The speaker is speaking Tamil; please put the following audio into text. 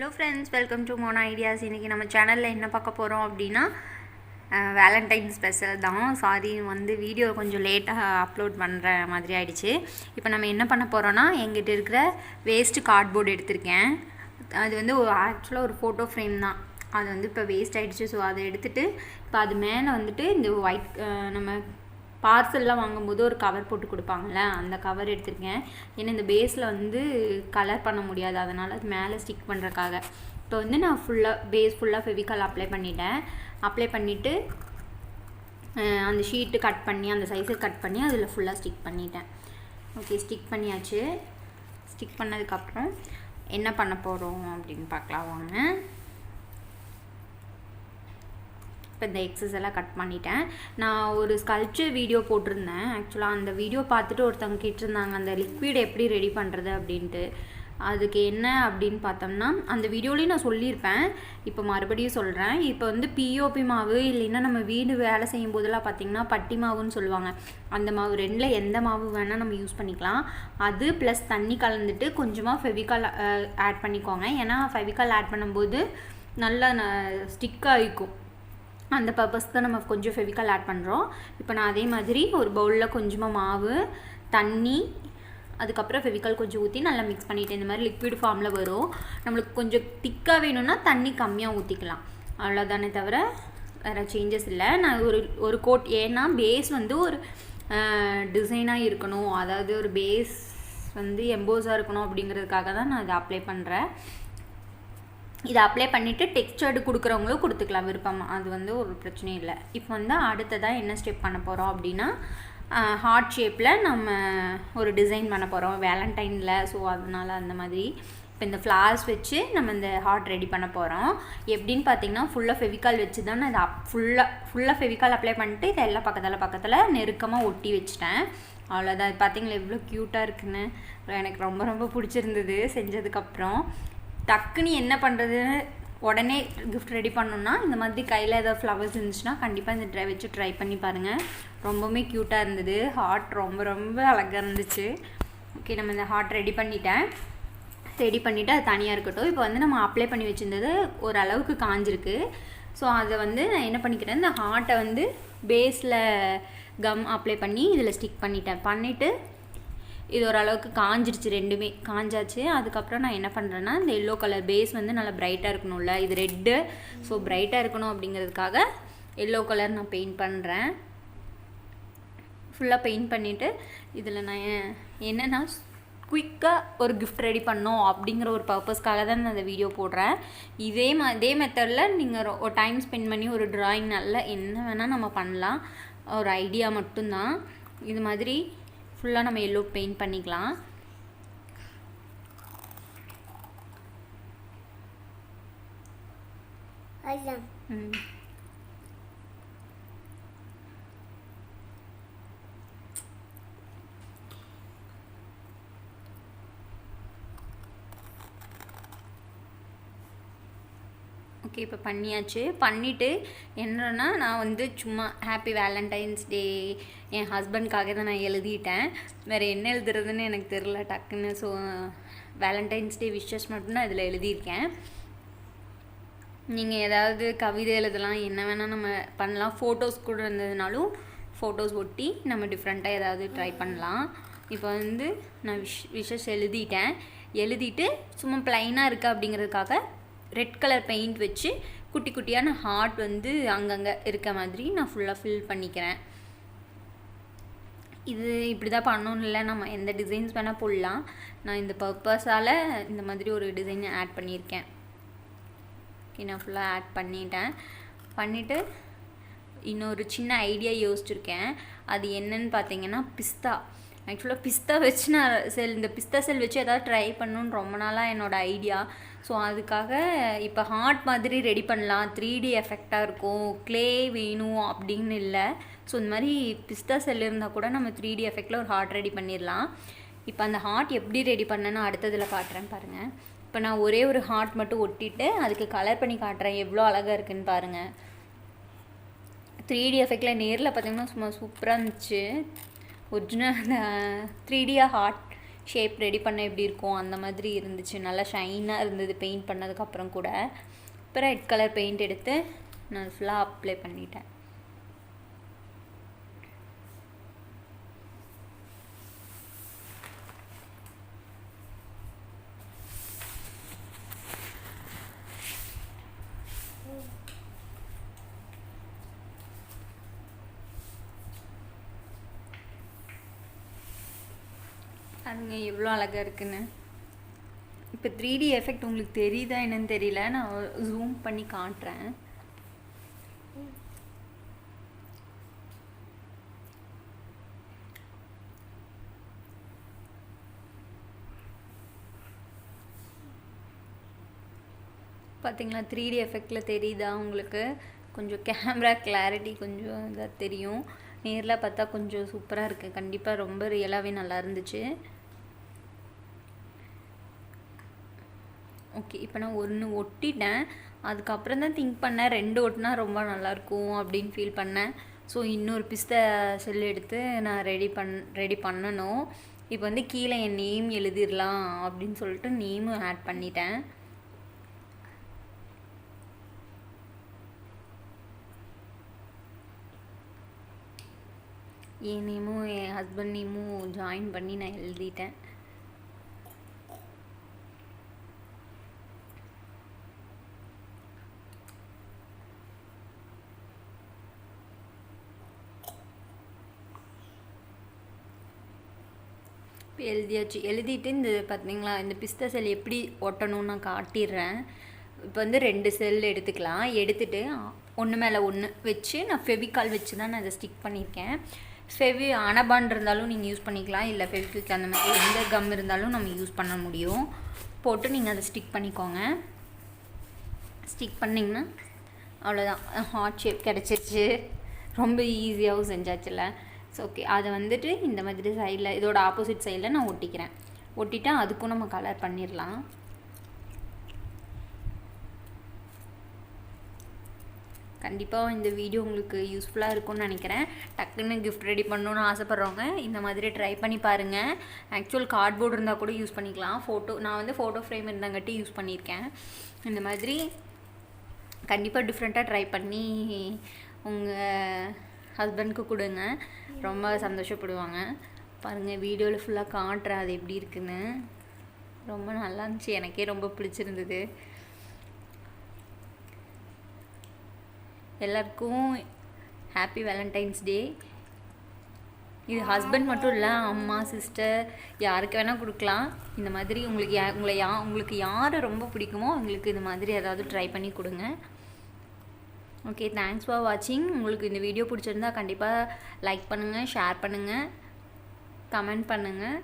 Hello friends, welcome to Mona ideas. இன்றைக்கி நம்ம சேனலில் என்ன பார்க்க போகிறோம் அப்படின்னா வேலண்டைன் ஸ்பெஷல் தான். சாரி, வீடியோ கொஞ்சம் லேட்டாக அப்லோட் பண்ணுற மாதிரி ஆகிடுச்சு. இப்போ நம்ம என்ன பண்ண போகிறோன்னா, எங்கிட்ட இருக்கிற வேஸ்ட்டு கார்ட்போர்டு எடுத்திருக்கேன். அது ஆக்சுவலாக ஒரு ஃபோட்டோ ஃப்ரேம் தான். அது இப்போ வேஸ்ட் ஆகிடுச்சு. ஸோ அதை எடுத்துகிட்டு இப்போ அது மேலே இந்த ஒயிட் நம்ம பார்சல்லாம் வாங்கும்போது ஒரு கவர் போட்டு கொடுப்பாங்கள்ல, அந்த கவர் எடுத்திருக்கேன். ஏன்னா இந்த பேஸில் கலர் பண்ண முடியாது, அதனால் அது மேலே ஸ்டிக் பண்ணுறக்காக. இப்போ நான் பேஸ் ஃபுல்லாக ஃபெவிகால் அப்ளை பண்ணிட்டேன். அப்ளை பண்ணிவிட்டு அந்த ஷீட்டு கட் பண்ணி அந்த சைஸை கட் பண்ணி அதில் ஃபுல்லாக ஸ்டிக் பண்ணிட்டேன். ஓகே, ஸ்டிக் பண்ணியாச்சு. ஸ்டிக் பண்ணதுக்கப்புறம் என்ன பண்ண போகிறோம் அப்படின்னு பார்க்கலாம் வாங்க. இப்போ இந்த எக்ஸஸ் எல்லாம் கட் பண்ணிட்டேன். நான் ஒரு ஸ்கல்ப்சர் வீடியோ போட்டிருந்தேன். ஆக்சுவலாக அந்த வீடியோ பார்த்துட்டு ஒருத்தவங்க கேட்டிருந்தாங்க, அந்த லிக்விட் எப்படி ரெடி பண்ணுறது அப்படின்ட்டு. அதுக்கு என்ன அப்படின்னு பார்த்தோம்னா, அந்த வீடியோலேயும் நான் சொல்லியிருப்பேன், இப்போ மறுபடியும் சொல்கிறேன். இப்போ பிஓபி மாவு இல்லைன்னா நம்ம வீடு வேலை செய்யும் போதெல்லாம் பார்த்திங்கன்னா பட்டி மாவுன்னு சொல்லுவாங்க. அந்த மாவு ரெண்டில் எந்த மாவு வேணால் நம்ம யூஸ் பண்ணிக்கலாம். அது ப்ளஸ் தண்ணி கலந்துட்டு கொஞ்சமாக ஃபெவிகால் ஆட் பண்ணிக்கோங்க. ஏன்னா ஃபெவிகால் ஆட் பண்ணும்போது நல்லா ஸ்டிக்காக இருக்கும். அந்த பர்பஸ்க்கு தான் நம்ம கொஞ்சம் ஃபெவிகால் ஆட் பண்ணுறோம். இப்போ நான் அதே மாதிரி ஒரு பவுலில் கொஞ்சமாக மாவு, தண்ணி, அதுக்கப்புறம் ஃபெவிகால் கொஞ்சம் ஊற்றி நல்லா மிக்ஸ் பண்ணிவிட்டு இந்த மாதிரி லிக்விட் ஃபார்மில் வரும். நம்மளுக்கு கொஞ்சம் திக்காக வேணும்னா தண்ணி கம்மியாக ஊற்றிக்கலாம். அவ்வளோதானே தவிர வேறு சேஞ்சஸ் இல்லை. நான் ஒரு கோட், ஏன்னா பேஸ் ஒரு டிசைனாக இருக்கணும், அதாவது ஒரு பேஸ் எம்போஸாக இருக்கணும் அப்படிங்கிறதுக்காக தான் நான் இதை அப்ளை பண்ணுறேன். இதை அப்ளை பண்ணிவிட்டு டெக்ஸ்சர்டு கொடுக்குறவங்களும் கொடுத்துக்கலாம் விருப்பமாக, அது ஒரு பிரச்சனையும் இல்லை. இப்போ அடுத்ததாக என்ன ஸ்டெப் பண்ண போகிறோம் அப்படின்னா, ஹார்ட் ஷேப்பில் நம்ம ஒரு டிசைன் பண்ண போகிறோம் வேலண்டைனில். ஸோ அதனால் அந்த மாதிரி இப்போ இந்த ஃப்ளார்ஸ் வச்சு நம்ம இந்த ஹார்ட் ரெடி பண்ண போகிறோம். எப்படின்னு பார்த்தீங்கன்னா, ஃபுல்லாக ஃபெவிகால் வச்சு தான் நான் இதை ஃபுல்லாக ஃபெவிகால் அப்ளை பண்ணிட்டு இதை எல்லாம் பக்கத்தில் நெருக்கமாக ஒட்டி வச்சுட்டேன். அவ்வளோதான். அது பார்த்தீங்களா எவ்வளோ க்யூட்டாக இருக்குன்னு. எனக்கு ரொம்ப ரொம்ப பிடிச்சிருந்தது செஞ்சதுக்கப்புறம். டக்குன்னு என்ன பண்ணுறதுன்னு உடனே கிஃப்ட் ரெடி பண்ணணுன்னா, இந்த மாதிரி கையில் ஏதாவது ஃப்ளவர்ஸ் இருந்துச்சுன்னா கண்டிப்பாக இந்த வச்சு ட்ரை பண்ணி பாருங்கள். ரொம்பவுமே க்யூட்டாக இருந்தது. ஹார்ட் ரொம்ப ரொம்ப அழகாக இருந்துச்சு. ஓகே, நம்ம இந்த ஹார்ட் ரெடி பண்ணிவிட்டு அது தனியாக இருக்கட்டும். இப்போ நம்ம அப்ளை பண்ணி வச்சுருந்தது ஓரளவுக்கு காஞ்சிருக்கு. ஸோ அதை நான் என்ன பண்ணிக்கிறேன், இந்த ஹார்ட்டை பேஸில் கம் அப்ளை பண்ணி இதில் ஸ்டிக் பண்ணிவிட்டு இது ஓரளவுக்கு காஞ்சிடுச்சு, ரெண்டுமே காஞ்சாச்சு. அதுக்கப்புறம் நான் என்ன பண்ணுறேன்னா, இந்த எல்லோ கலர் பேஸ் நல்லா ப்ரைட்டாக இருக்கணும்ல, இது ரெட்டு. ஸோ ப்ரைட்டாக இருக்கணும் அப்படிங்கிறதுக்காக எல்லோ கலர் நான் பெயிண்ட் பண்ணுறேன். ஃபுல்லாக பெயிண்ட் பண்ணிவிட்டு இதில் நான் என்னென்னா குயிக்காக ஒரு கிஃப்ட் ரெடி பண்ணோம் அப்படிங்கிற ஒரு பர்பஸ்க்காக தான் நான் இந்த வீடியோ போடுறேன். இதே மெத்தடில் நீங்கள் ஒரு டைம் ஸ்பெண்ட் பண்ணி ஒரு ட்ராயிங் நல்லா என்ன வேணால் நம்ம பண்ணலாம். ஒரு ஐடியா மட்டும்தான். இது மாதிரி ஃபுல்லாக நம்ம எல்லோ பெயிண்ட் பண்ணிக்கலாம். ஓகே, இப்போ பண்ணியாச்சு. பண்ணிவிட்டு என்னன்னா, நான் சும்மா ஹாப்பி வேலண்டைன்ஸ் டே என் ஹஸ்பண்ட்காக தான் நான் எழுதிட்டேன். வேறு என்ன எழுதுறதுன்னு எனக்கு தெரில டக்குன்னு. ஸோ வேலண்டைன்ஸ் டே விஷஸ் மட்டும்தான் இதில் எழுதியிருக்கேன். நீங்கள் ஏதாவது கவிதை எழுதலாம், என்ன வேணால் நம்ம பண்ணலாம். ஃபோட்டோஸ் கூட இருந்ததுனாலும் ஃபோட்டோஸ் ஒட்டி நம்ம டிஃப்ரெண்ட்டாக ஏதாவது ட்ரை பண்ணலாம். இப்போ நான் விஷஸ் எழுதிட்டு சும்மா ப்ளைனாக இருக்குது அப்படிங்கிறதுக்காக ரெட் கலர் பெயிண்ட் வச்சு குட்டி குட்டியான ஹார்ட் அங்கங்கே இருக்க மாதிரி நான் ஃபுல்லாக ஃபில் பண்ணிக்கிறேன். இது இப்படி தான் பண்ணணும்னு இல்லை, நம்ம எந்த டிசைன்ஸ் வேணால் போடலாம். நான் இந்த பர்பஸால் இந்த மாதிரி ஒரு டிசைனை ஆட் பண்ணியிருக்கேன். ஓகே, நான் ஃபுல்லாக ஆட் பண்ணிவிட்டு இன்னொரு சின்ன ஐடியா யோசிச்சுருக்கேன். அது என்னன்னு பார்த்தீங்கன்னா, பிஸ்தா. ஆக்சுவலாக பிஸ்தா வச்சு நான் இந்த பிஸ்தா செல் வச்சு எதாவது ட்ரை பண்ணணுன்னு ரொம்ப நாளாக என்னோடய ஐடியா. ஸோ அதுக்காக இப்போ ஹார்ட் மாதிரி ரெடி பண்ணலாம், 3D எஃபெக்டாக இருக்கும், க்ளே வேணும் அப்படின்னு இல்லை. ஸோ இந்த மாதிரி பிஸ்தா செல் இருந்தால் கூட நம்ம 3D எஃபெக்டில் ஒரு ஹார்ட் ரெடி பண்ணிடலாம். இப்போ அந்த ஹார்ட் எப்படி ரெடி பண்ணேன்னு அடுத்ததில் காட்டுறேன் பாருங்கள். இப்போ நான் ஒரே ஒரு ஹார்ட் மட்டும் ஒட்டிட்டு அதுக்கு கலர் பண்ணி காட்டுறேன், எவ்வளோ அழகாக இருக்குதுன்னு பாருங்கள். 3D எஃபெக்டில் நேரில் பார்த்திங்கன்னா சும்மா சூப்பராக இருந்துச்சு. ஒரிஜினல் அந்த 3D ஹார்ட் ஷேப் ரெடி பண்ண எப்படி இருக்கும் அந்த மாதிரி இருந்துச்சு. நல்லா ஷைனாக இருந்தது பெயிண்ட் பண்ணதுக்கப்புறம் கூட. இப்போ ரெட் கலர் பெயிண்ட் எடுத்து நான் ஃபுல்லாக அப்ளை பண்ணிட்டேன். அதுங்க எவ்வளோ அழகாக இருக்குன்னு. இப்போ 3D எஃபெக்ட் உங்களுக்கு தெரியுதா என்னன்னு தெரியல, நான் ஜூம் பண்ணி காட்டுறேன். பார்த்தீங்களா 3D எஃபெக்டில் தெரியுதா உங்களுக்கு? கொஞ்சம் கேமரா கிளாரிட்டி கொஞ்சம் இதாக தெரியும், நேரில் பார்த்தா கொஞ்சம் சூப்பராக இருக்குது. கண்டிப்பாக ரொம்ப ரியலாகவே நல்லா இருந்துச்சு. ஓகே, இப்போ நான் ஒன்று ஒட்டிட்டேன். அதுக்கப்புறம் தான் திங்க் பண்ணேன் 2 ஒட்டினா ரொம்ப நல்லாயிருக்கும் அப்படின்னு ஃபீல் பண்ணேன். ஸோ இன்னொரு பிஸ்தா செல் எடுத்து நான் ரெடி பண்ணணும். இப்போ வந்து கீழே என் நேம் எழுதிடலாம் அப்படின்னு சொல்லிட்டு நேமும் ஆட் பண்ணிட்டேன். என் நேமும் என் ஹஸ்பண்ட் நேமும் ஜாயின் பண்ணி நான் எழுதிட்டேன். இப்போ எழுதியாச்சு. எழுதிட்டு இந்த பார்த்தீங்களா இந்த பிஸ்தா செல் எப்படி ஒட்டணும்னு நான் காட்டிடுறேன். இப்போ வந்து 2 செல் எடுத்துக்கலாம். எடுத்துகிட்டு ஒன்று மேலே ஒன்று வச்சு நான் ஃபெவிகால் வச்சு தான் நான் அதை ஸ்டிக் பண்ணியிருக்கேன். அனபான் இருந்தாலும் நீங்கள் யூஸ் பண்ணிக்கலாம், இல்லை ஃபெவிக்விக் அந்த மாதிரி எந்த கம் இருந்தாலும் நம்ம யூஸ் பண்ண முடியும். போட்டு நீங்கள் அதை ஸ்டிக் பண்ணிக்கோங்க. ஸ்டிக் பண்ணிங்கன்னா அவ்வளோதான், ஹார்ட் ஷேப் கிடச்சிருச்சு. ரொம்ப ஈஸியாகவும் செஞ்சாச்சுல. ஸோ ஓகே, அதை வந்துட்டு இந்த மாதிரி சைடில் இதோட ஆப்போசிட் சைடில் நான் ஒட்டிக்கிறேன். ஒட்டிட்டா அதுக்கும் நம்ம கலர் பண்ணிடலாம். கண்டிப்பாக இந்த வீடியோ உங்களுக்கு யூஸ்ஃபுல்லாக இருக்கும்னு நினைக்கிறேன். டக்குன்னு கிஃப்ட் ரெடி பண்ணணுன்னு ஆசைப்பட்றவங்க இந்த மாதிரி ட்ரை பண்ணி பாருங்கள். ஆக்சுவல் கார்ட்போர்டு இருந்தால் கூட யூஸ் பண்ணிக்கலாம். நான் வந்து ஃபோட்டோ ஃப்ரேம் இருந்தாங்கட்டி யூஸ் பண்ணியிருக்கேன். இந்த மாதிரி கண்டிப்பாக டிஃப்ரெண்ட்டாக ட்ரை பண்ணி உங்கள் ஹஸ்பண்டுக்கு கொடுங்க, ரொம்ப சந்தோஷப்படுவாங்க. பாருங்கள் வீடியோவில் ஃபுல்லாக காட்டுறேன் அது எப்படி இருக்குன்னு. ரொம்ப நல்லா இருந்துச்சு, எனக்கே ரொம்ப பிடிச்சிருந்தது. எல்லாருக்கும் ஹாப்பி வேலண்டைன்ஸ் டே. இது ஹஸ்பண்ட் மட்டும் இல்லை, அம்மா சிஸ்டர் யாருக்கு வேணால் கொடுக்கலாம். இந்த மாதிரி உங்களுக்கு யார் ரொம்ப பிடிக்குமோ அவங்களுக்கு இந்த மாதிரி ஏதாவது ட்ரை பண்ணி கொடுங்க. ஓகே, தேங்க்ஸ் ஃபார் வாட்சிங். உங்களுக்கு இந்த வீடியோ பிடிச்சிருந்தா கண்டிப்பாக லைக் பண்ணுங்கள், ஷேர் பண்ணுங்கள், கமெண்ட் பண்ணுங்கள்.